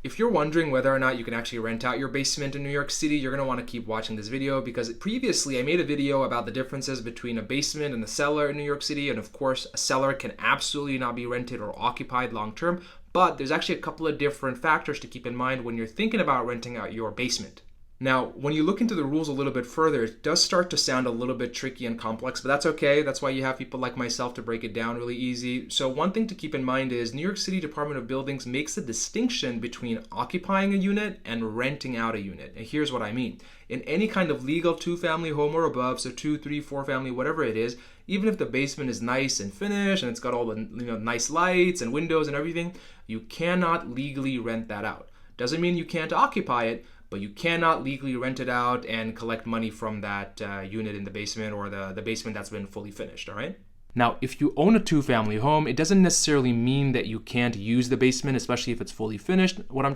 If you're wondering whether or not you can actually rent out your basement in New York City, you're going to want to keep watching this video, because previously I made a video about the differences between a basement and a cellar in New York City. And of course, a cellar can absolutely not be rented or occupied long term, but there's actually a couple of different factors to keep in mind when you're thinking about renting out your basement. Now, when you look into the rules a little bit further, it does start to sound a little bit tricky and complex, but that's okay. That's why you have people like myself to break it down really easy. So one thing to keep in mind is New York City Department of Buildings makes a distinction between occupying a unit and renting out a unit. And here's what I mean. In any kind of legal 2-family home or above, so 2, 3, 4 family, whatever it is, even if the basement is nice and finished and it's got all the nice lights and windows and everything, you cannot legally rent that out. Doesn't mean you can't occupy it, but you cannot legally rent it out and collect money from that unit in the basement or the basement that's been fully finished, all right? Now, if you own a 2-family home, it doesn't necessarily mean that you can't use the basement, especially if it's fully finished. What I'm